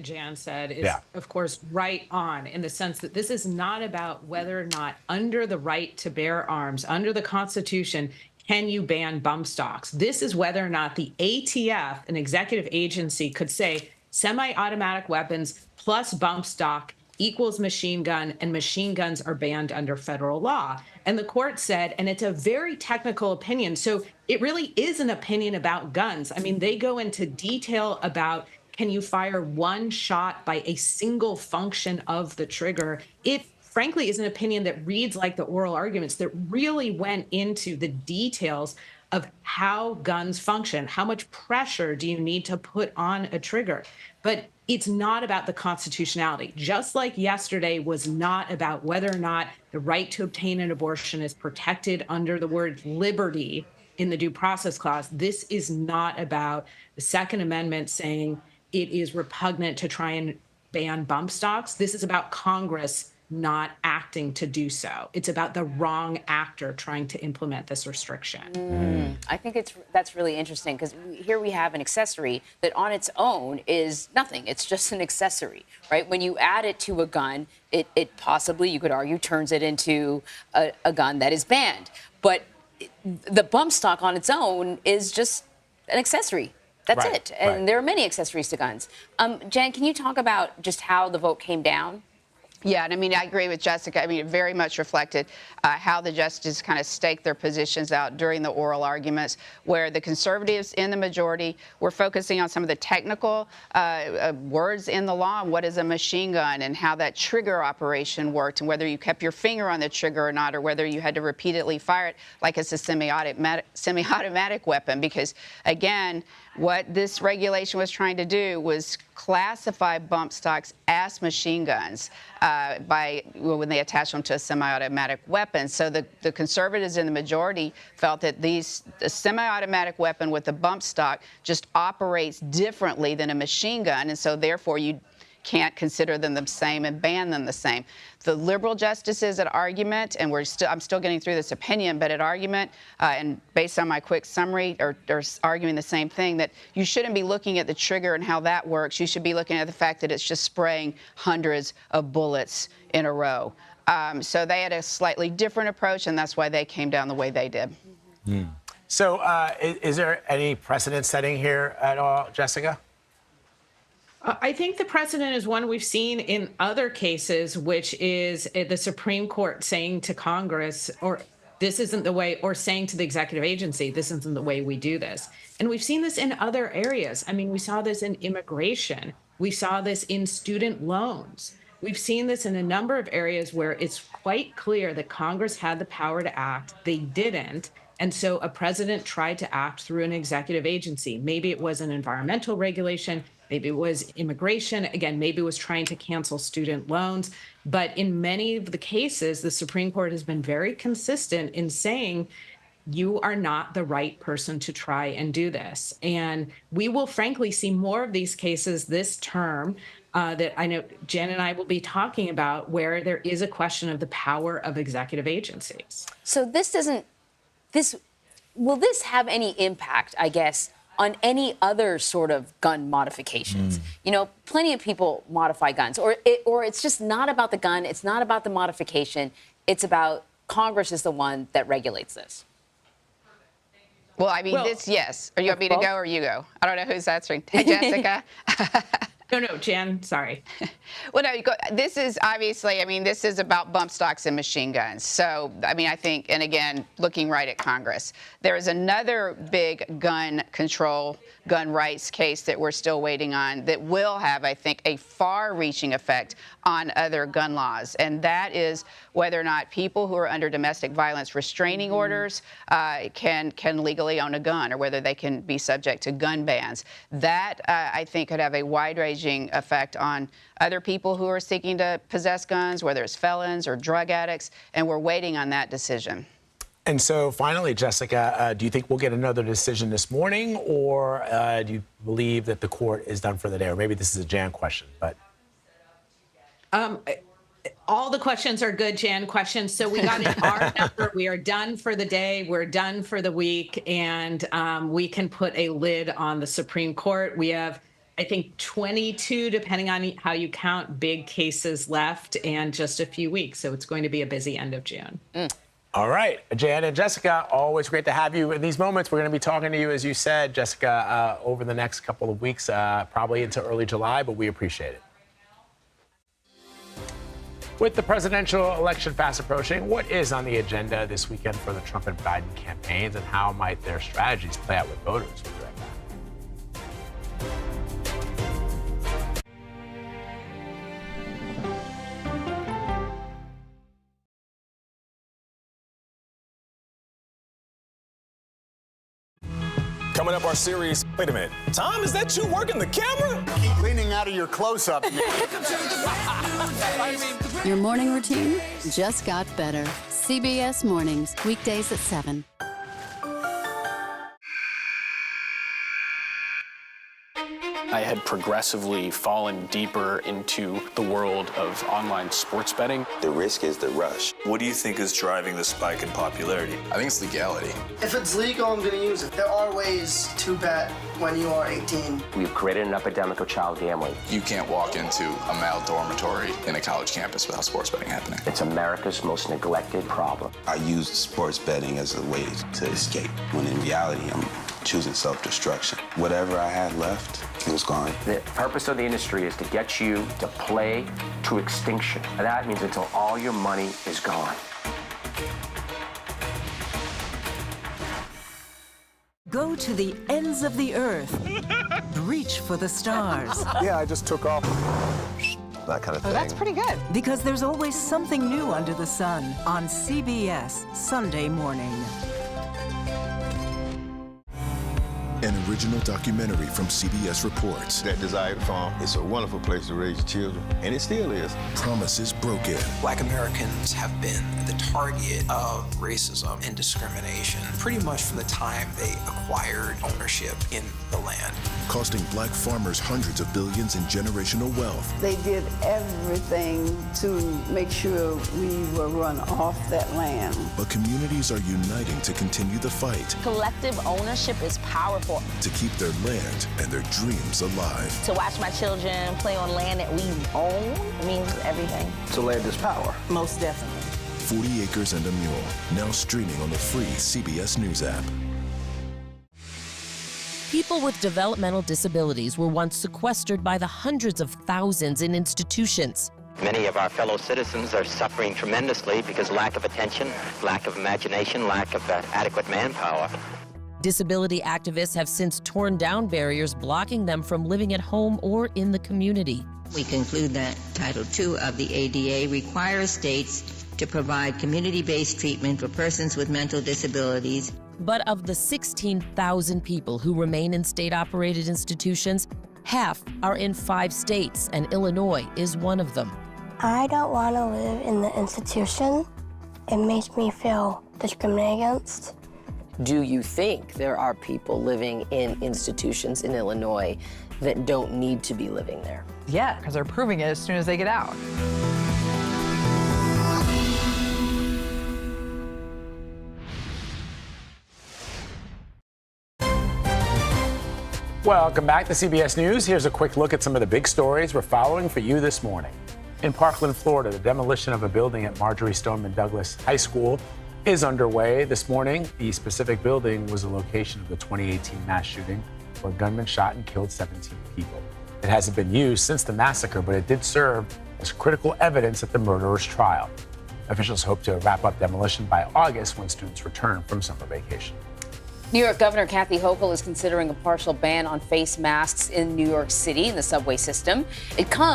Jan said is, Yeah. of course, right on, in the sense that this is not about whether or not, under the right to bear arms, under the Constitution, can you ban bump stocks. This is whether or not the ATF, an executive agency, could say semi-automatic weapons plus bump stock equals machine gun, and machine guns are banned under federal law. And the court said, and it's a very technical opinion, so it really is an opinion about guns. I mean, they go into detail about, can you fire one shot by a single function of the trigger? It frankly is an opinion that reads like the oral arguments that really went into the details of how guns function. How much pressure do you need to put on a trigger? But it's not about the constitutionality. Just like yesterday was not about whether or not the right to obtain an abortion is protected under the word liberty in the Due Process Clause, this is not about the Second Amendment saying it is repugnant to try and ban bump stocks. This is about Congress not acting to do so. It's about the wrong actor trying to implement this restriction. I think that's really interesting, because here we have an accessory that on its own is nothing. It's just an accessory, right? When you add it to a gun, it possibly, you could argue, turns it into a gun that is banned. But the bump stock on its own is just an accessory. That's it. And there are many accessories to guns. Jen, can you talk about just how the vote came down? Yeah, and I mean, I agree with Jessica. I mean, it very much reflected how the justices kind of staked their positions out during the oral arguments, where the conservatives in the majority were focusing on some of the technical words in the law, what is a machine gun and how that trigger operation worked, and whether you kept your finger on the trigger or not, or whether you had to repeatedly fire it like it's a semi-automatic weapon. Because, again, what this regulation was trying to do was classify bump stocks as machine guns when they attach them to a semi-automatic weapon. So the conservatives in the majority felt that the semi-automatic weapon with a bump stock just operates differently than a machine gun, and so therefore you can't consider them the same and ban them the same. The liberal justices at argument, and I'm still getting through this opinion, but at argument, and based on my quick summary, are arguing the same thing, that you shouldn't be looking at the trigger and how that works. You should be looking at the fact that it's just spraying hundreds of bullets in a row. So they had a slightly different approach, and that's why they came down the way they did. So is there any precedent setting here at all, Jessica? I think the precedent is one we've seen in other cases, which is the Supreme Court saying to Congress, or this isn't the way, or saying to the executive agency, this isn't the way we do this. And we've seen this in other areas. I mean, we saw this in immigration. We saw this in student loans. We've seen this in a number of areas where it's quite clear that Congress had the power to act. They didn't. And so a president tried to act through an executive agency. Maybe it was an environmental regulation. Maybe it was immigration. Again, maybe it was trying to cancel student loans. But in many of the cases, the Supreme Court has been very consistent in saying, you are not the right person to try and do this. And we will frankly see more of these cases this term that I know Jen and I will be talking about, where there is a question of the power of executive agencies. So will this have any impact, I guess, on any other sort of gun modifications? You know, plenty of people modify guns, or it's just not about the gun. It's not about the modification. It's about Congress is the one that regulates this. Well, I mean, yes. Or you want me to go or you go? I don't know who's answering. Hey, Jessica. No, Jan, sorry. Well, no, this is obviously, I mean, this is about bump stocks and machine guns. So, I mean, I think, and again, looking right at Congress, there is another big gun control, gun rights case that we're still waiting on that will have, I think, a far-reaching effect on other gun laws. And that is whether or not people who are under domestic violence restraining orders can legally own a gun, or whether they can be subject to gun bans. That, I think, could have a wide-ranging effect on other people who are seeking to possess guns, whether it's felons or drug addicts, and we're waiting on that decision. And so finally, Jessica, do you think we'll get another decision this morning, or do you believe that the court is done for the day? Or maybe this is a Jan question, but. All the questions are good, Jan questions. So we got an R number. We are done for the day. We're done for the week. And we can put a lid on the Supreme Court. We have I think 22, depending on how you count, big cases left, and just a few weeks. So it's going to be a busy end of June. All right, Jan and Jessica, always great to have you in these moments. We're going to be talking to you, as you said, Jessica, over the next couple of weeks, probably into early July, but we appreciate it. With the presidential election fast approaching, what is on the agenda this weekend for the Trump and Biden campaigns, and how might their strategies play out with voters? We'll be right back. Coming up, our series. Wait a minute. Tom, is that you working the camera? Keep leaning out of your close-up. Your morning routine just got better. CBS Mornings, weekdays at 7. I had progressively fallen deeper into the world of online sports betting. The risk is the rush. What do you think is driving the spike in popularity? I think it's legality. If it's legal, I'm going to use it. There are ways to bet when you are 18. We've created an epidemic of child gambling. You can't walk into a male dormitory in a college campus without sports betting happening. It's America's most neglected problem. I used sports betting as a way to escape, when in reality, I'm choosing self-destruction. Whatever I had left, it was gone. The purpose of the industry is to get you to play to extinction. And that means until all your money is gone. Go to the ends of the earth. Reach for the stars. Yeah, I just took off. That kind of thing. Oh, that's pretty good. Because there's always something new under the sun on CBS Sunday morning. An original documentary from CBS reports. That Desired Farm is a wonderful place to raise children, and it still is. Promises broken. Black Americans have been the target of racism and discrimination pretty much from the time they acquired ownership in the land. Costing black farmers hundreds of billions in generational wealth. They did everything to make sure we were run off that land. But communities are uniting to continue the fight. Collective ownership is powerful. To keep their land and their dreams alive. To watch my children play on land that we own means everything. So land is power. Most definitely. 40 Acres and a Mule, now streaming on the free CBS News app. People with developmental disabilities were once sequestered by the hundreds of thousands in institutions. Many of our fellow citizens are suffering tremendously because lack of attention, lack of imagination, lack of adequate manpower. Disability activists have since torn down barriers blocking them from living at home or in the community. We conclude that Title II of the ADA requires states to provide community-based treatment for persons with mental disabilities. But of the 16,000 people who remain in state-operated institutions, half are in 5 states, and Illinois is one of them. I don't want to live in the institution. It makes me feel discriminated against. Do you think there are people living in institutions in Illinois that don't need to be living there? Yeah, because they're proving it as soon as they get out. Welcome back to CBS News. Here's a quick look at some of the big stories we're following for you this morning. In Parkland, Florida, the demolition of a building at Marjorie Stoneman Douglas High School is underway this morning. The specific building was the location of the 2018 mass shooting where gunmen shot and killed 17 people. It hasn't been used since the massacre, but it did serve as critical evidence at the murderer's trial. Officials hope to wrap up demolition by August when students return from summer vacation. New York Governor Kathy Hochul is considering a partial ban on face masks in New York City in the subway system. It comes